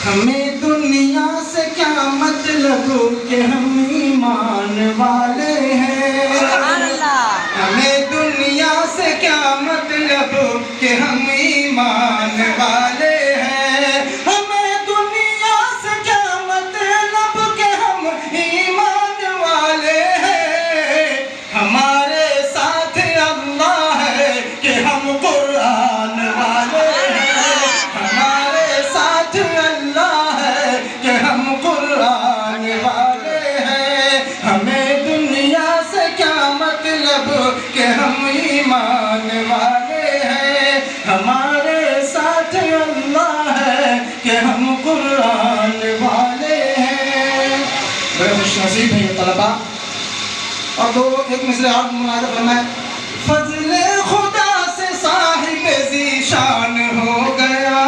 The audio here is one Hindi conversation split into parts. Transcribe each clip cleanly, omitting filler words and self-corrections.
हमें दुनिया से क्या मतलब कि हम ईमान वाले हैं। हमें दुनिया से क्या मतलब कि हम ईमान वाले हैं। हमें दुनिया से क्या मतलब कि हम ईमान वाले हैं। हमारे साथ अल्लाह है कि हम कुरान वाले हैं। हमारे साथ अल्लाह है कि हम कुरान वाले हैं। हमें दुनिया से क्या मतलब कि हम ईमान वाले हैं। हमारे साथ अल्लाह है कि हम कुरान वाले हैं। बड़े खुशनसीब हैं ये तलबा। और दो एक मिसरे और मुलाज़ा फरमाए। फज़ले खुदा से साहिब ज़ीशान हो गया,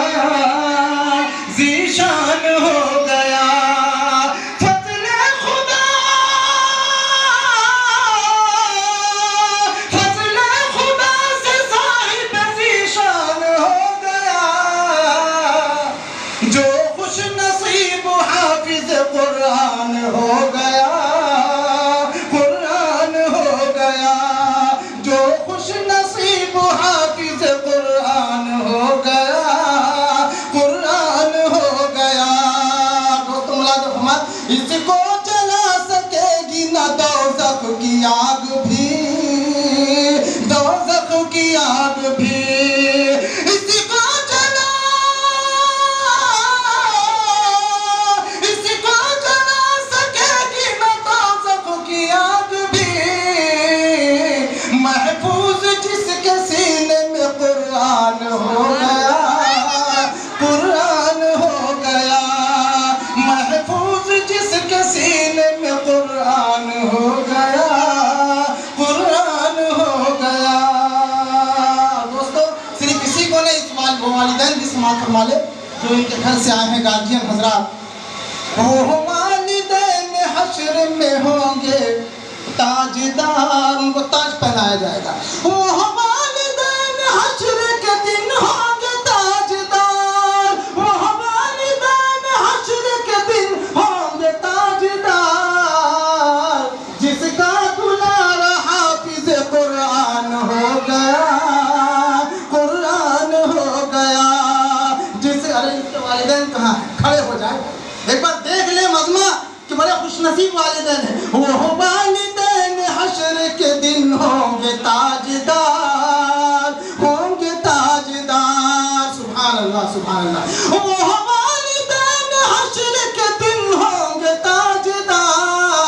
ज़ीशान हो गया। फज़ले खुदा, फज़ले खुदा से साहिब ज़ीशान हो गया। जो खुश नसीब हाफिज़ कुरान हो गया, कुरान हो गया। जो खुश नसीब हाफिज़ कुरान हो गया, कुरान हो गया। दोस्तों मुलाज़ा फरमाए, इसको जला सकेगी न दोज़ख की आग भी, दोज़ख की आग भी। इसको जला, इसको जला सकेगी न दोज़ख की आग भी। महफूज जिसके सीने में कुरान हो गया, कुरान हो गया। महफूज जिसके सीने में कुरान हो गया, कुरान हो गया। दोस्तों सिर्फ इसी को नहीं, इस वालिदैन भी समाअत फरमा ले जो इनके घर से आए हैं गार्जियन हजरात। वो वालिदैन हश्र में होंगे ताजदार, उनको ताज पहनाया जाएगा। वो वालिदैन हश्र के दिन होंगे ताजदार, वो वालिदैन हश्र के दिन होंगे ताजदार। जिसका दुलारा हाफिज़ कुरान हो गया, कुरान हो गया। जिस अरे इसके वालिदैन कहाँ है? खड़े हो जाए, एक बार देख ले मजमा कि बड़े खुशनसीब वालिदैन हैं। वो वालिदैन हश्र के दिन होंगे ताजदार, होंगे ताजदार। सुभान अल्लाह, सुभान अल्लाह। वो वालिदैन हश्र के दिन होंगे ताजदार।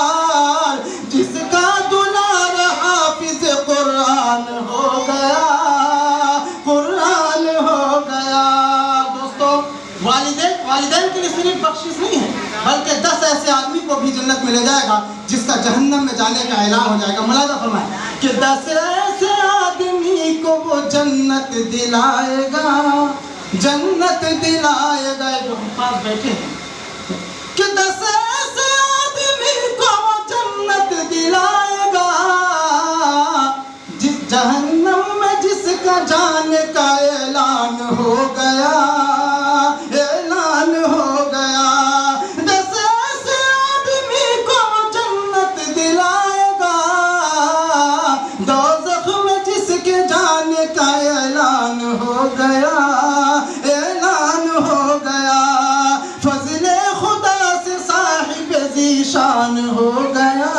जिसका दुलार हाफिज़ कुरान हो गया, कुरान हो गया। दोस्तों वालिदैन के लिए सिर्फ बख्शिश नहीं है, बल्कि 10 ऐसे आदमी को भी जन्नत में ले जाएगा जिसका जहन्नम में जाने का ऐलान हो जाएगा। मुलाज़ा फरमाए कि 10 ऐसे आदमी को वो जन्नत दिलाएगा, जन्नत दिलाएगा। जो हम पास बैठे हैं कि 10 ऐसे आदमी को वो जन्नत दिलाएगा। जिस जहन्नम में जिसका जाने का ऐलान हो गया, ऐलान हो गया। 10 ऐसे आदमी को जन्नत दिलाएगा। दोज़ख में जिसके जाने का ऐलान हो गया, ऐलान हो गया। फज़ले खुदा से साहिब ज़ीशान हो गया,